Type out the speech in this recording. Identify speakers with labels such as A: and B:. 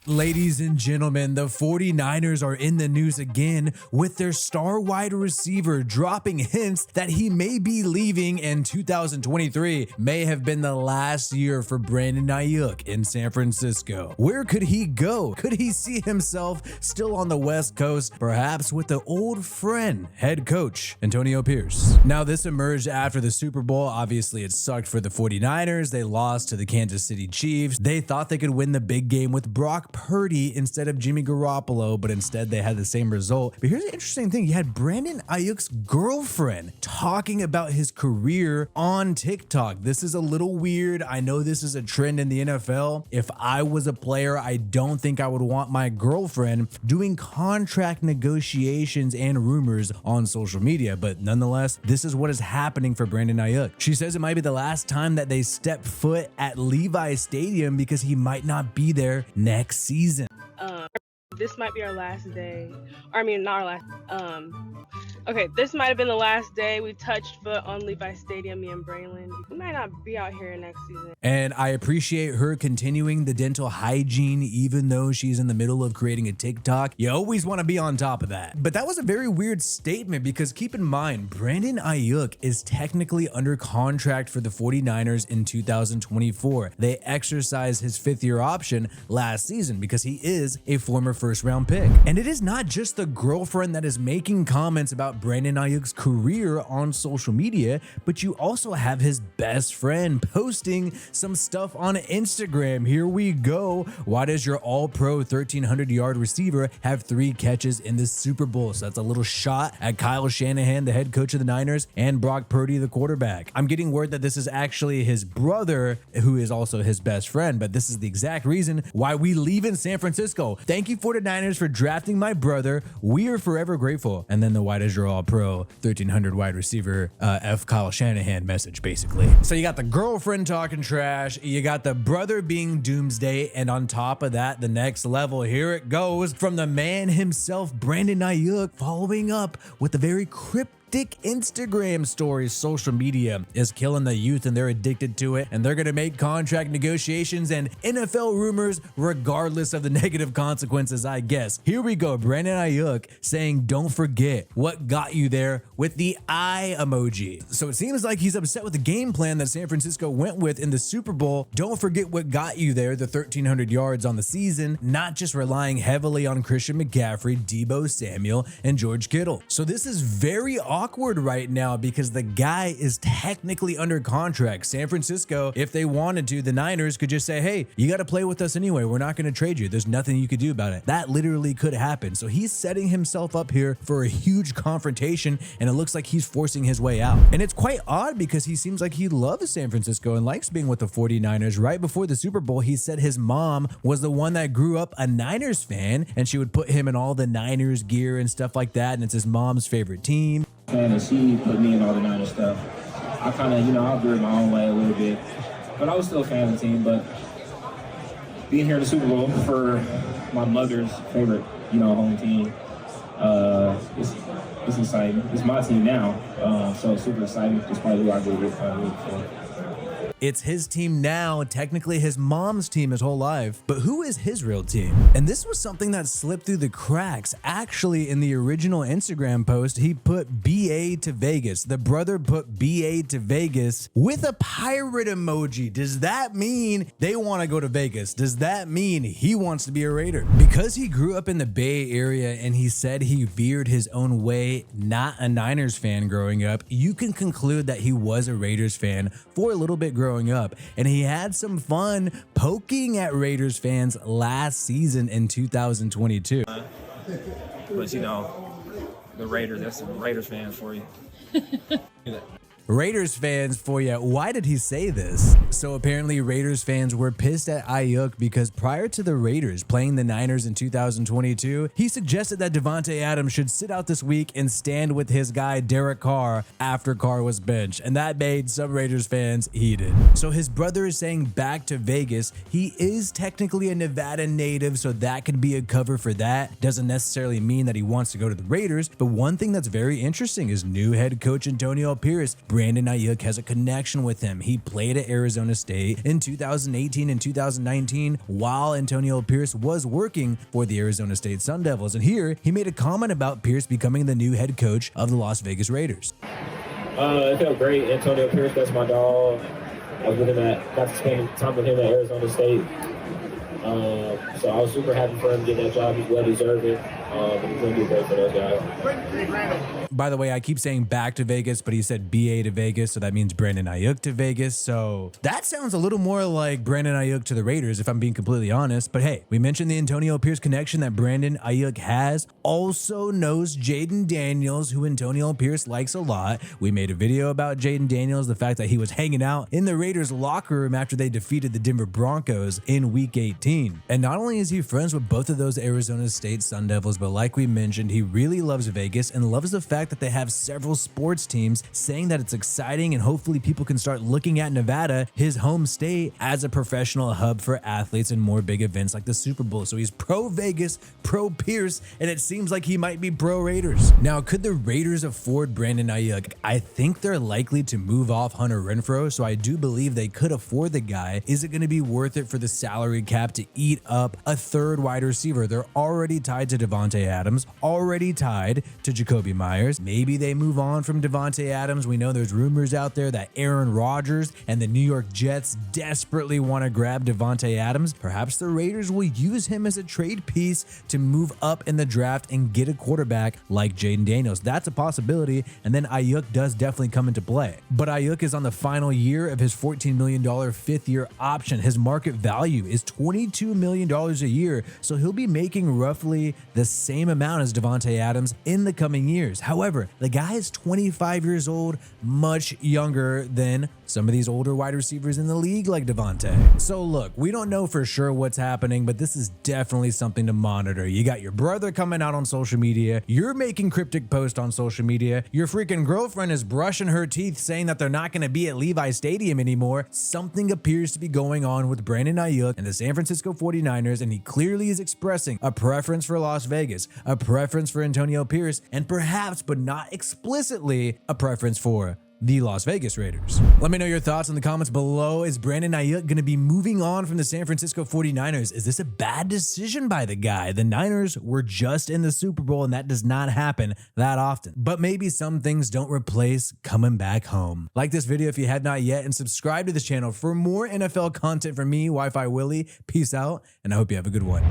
A: Ladies and gentlemen, the 49ers are in the news again with their star wide receiver dropping hints that he may be leaving and 2023 may have been the last year for Brandon Aiyuk in San Francisco. Where could he go? Could he see himself still on the West Coast, perhaps with the old friend, head coach Antonio Pierce? Now, this emerged after the Super Bowl. Obviously, it sucked for the 49ers. They lost to the Kansas City Chiefs. They thought they could win the big game with Brock Purdy instead of Jimmy Garoppolo, but instead they had the same result. But here's the interesting thing. You had Brandon Aiyuk's girlfriend talking about his career on TikTok. This is a little weird. I know this is a trend in the NFL. If I was a player, I don't think I would want my girlfriend doing contract negotiations and rumors on social media, but nonetheless, this is what is happening for Brandon Aiyuk. She says it might be the last time that they step foot at Levi Stadium because he might not be there next season.
B: This might be our last day. Or I mean, not our last. Okay, this might have been the last day we touched foot on Levi Stadium, me and Braylon. We might not be out here next season.
A: And I appreciate her continuing the dental hygiene, even though she's in the middle of creating a TikTok. You always want to be on top of that. But that was a very weird statement because keep in mind, Brandon Aiyuk is technically under contract for the 49ers in 2024. They exercised his fifth-year option last season because he is a former first-round pick. And it is not just the girlfriend that is making comments about Brandon Aiyuk's career on social media, but you also have his best friend posting some stuff on Instagram. Here we go. Why does your all-pro 1,300-yard receiver have 3 catches in the Super Bowl? So that's a little shot at Kyle Shanahan, the head coach of the Niners, and Brock Purdy, the quarterback. I'm getting word that this is actually his brother, who is also his best friend, but this is the exact reason why we leave in San Francisco. Thank you, 49ers, for drafting my brother. We are forever grateful. And then the why does your all-pro 1,300 wide receiver F Kyle Shanahan message, basically. So you got the girlfriend talking trash, you got the brother being doomsday, and on top of that, the next level, here it goes from the man himself, Brandon Aiyuk, following up with a very cryptic Instagram stories. Social media is killing the youth and they're addicted to it, and they're going to make contract negotiations and NFL rumors regardless of the negative consequences, I guess. Here we go. Brandon Aiyuk saying, don't forget what got you there, with the eye emoji. So it seems like he's upset with the game plan that San Francisco went with in the Super Bowl. Don't forget what got you there, the 1,300 yards on the season, not just relying heavily on Christian McCaffrey, Deebo Samuel, and George Kittle. So this is very awkward right now because the guy is technically under contract. San Francisco, if they wanted to, the Niners could just say, hey, you got to play with us anyway. We're not going to trade you. There's nothing you could do about it. That literally could happen. So he's setting himself up here for a huge confrontation, and it looks like he's forcing his way out. And it's quite odd because he seems like he loves San Francisco and likes being with the 49ers. Right before the Super Bowl, he said his mom was the one that grew up a Niners fan, and she would put him in all the Niners gear and stuff like that, and it's his mom's favorite team.
C: And she put me in all the Niners stuff. I kind of, I grew my own way a little bit, but I was still a fan of the team. But being here in the Super Bowl for my mother's favorite, home team, it's exciting. It's my team now, so it's super exciting. It's probably who I grew up for.
A: It's his team now, technically his mom's team his whole life, but who is his real team? And this was something that slipped through the cracks. Actually, in the original Instagram post, he put BA to Vegas. The brother put BA to Vegas with a pirate emoji. Does that mean they want to go to Vegas? Does that mean he wants to be a Raider? Because he grew up in the Bay Area and he said he veered his own way, not a Niners fan growing up, you can conclude that he was a Raiders fan for a little bit growing up, and he had some fun poking at Raiders fans last season in 2022.
C: But the Raiders, that's some Raiders fans for you.
A: Raiders fans for you. Why did he say this? So apparently Raiders fans were pissed at Aiyuk because prior to the Raiders playing the Niners in 2022, he suggested that Devontae Adams should sit out this week and stand with his guy Derek Carr after Carr was benched, and that made some Raiders fans heated. So his brother is saying back to Vegas. He is technically a Nevada native, so that could be a cover for that. Doesn't necessarily mean that he wants to go to the Raiders, but one thing that's very interesting is new head coach Antonio Pierce Brandon Aiyuk has a connection with him. He played at Arizona State in 2018 and 2019 while Antonio Pierce was working for the Arizona State Sun Devils. And here he made a comment about Pierce becoming the new head coach of the Las Vegas Raiders.
C: It felt great. Antonio Pierce, that's my dog. I was with him got to spend time with him at Arizona State. So I was super happy for him to get that job. He's well deserving. And he's going to do great for those guys.
A: By the way, I keep saying back to Vegas, but he said BA to Vegas, so that means Brandon Aiyuk to Vegas. So that sounds a little more like Brandon Aiyuk to the Raiders, if I'm being completely honest. But hey, we mentioned the Antonio Pierce connection that Brandon Aiyuk has. Also knows Jaden Daniels, who Antonio Pierce likes a lot. We made a video about Jaden Daniels, the fact that he was hanging out in the Raiders locker room after they defeated the Denver Broncos in Week 18. And not only is he friends with both of those Arizona State Sun Devils, but like we mentioned, he really loves Vegas and loves the fact that they have several sports teams, saying that it's exciting and hopefully people can start looking at Nevada, his home state, as a professional hub for athletes and more big events like the Super Bowl. So he's pro Vegas, pro Pierce, and it seems like he might be pro Raiders. Now, could the Raiders afford Brandon Aiyuk? I think they're likely to move off Hunter Renfrow, so I do believe they could afford the guy. Is it going to be worth it for the salary cap to eat up a third wide receiver? They're already tied to Davante Adams, already tied to Jacoby Myers. Maybe they move on from Davante Adams. We know there's rumors out there that Aaron Rodgers and the New York Jets desperately want to grab Davante Adams. Perhaps the Raiders will use him as a trade piece to move up in the draft and get a quarterback like Jaden Daniels. That's a possibility, and then Aiyuk does definitely come into play. But Aiyuk is on the final year of his $14 million fifth-year option. His market value is $22 million a year, so he'll be making roughly the same amount as Davante Adams in the coming years. However, the guy is 25 years old, much younger than some of these older wide receivers in the league like Davante. So look, we don't know for sure what's happening, but this is definitely something to monitor. You got your brother coming out on social media, you're making cryptic posts on social media, your freaking girlfriend is brushing her teeth saying that they're not going to be at Levi Stadium anymore. Something appears to be going on with Brandon Aiyuk and the San Francisco 49ers, and he clearly is expressing a preference for Las Vegas, a preference for Antonio Pierce, and perhaps, but not explicitly, a preference for the Las Vegas Raiders. Let me know your thoughts in the comments below. Is Brandon Aiyuk going to be moving on from the San Francisco 49ers? Is this a bad decision by the guy? The Niners were just in the Super Bowl, and that does not happen that often. But maybe some things don't replace coming back home. Like this video if you have not yet, and subscribe to this channel for more NFL content from me, Wi-Fi Willie. Peace out, and I hope you have a good one.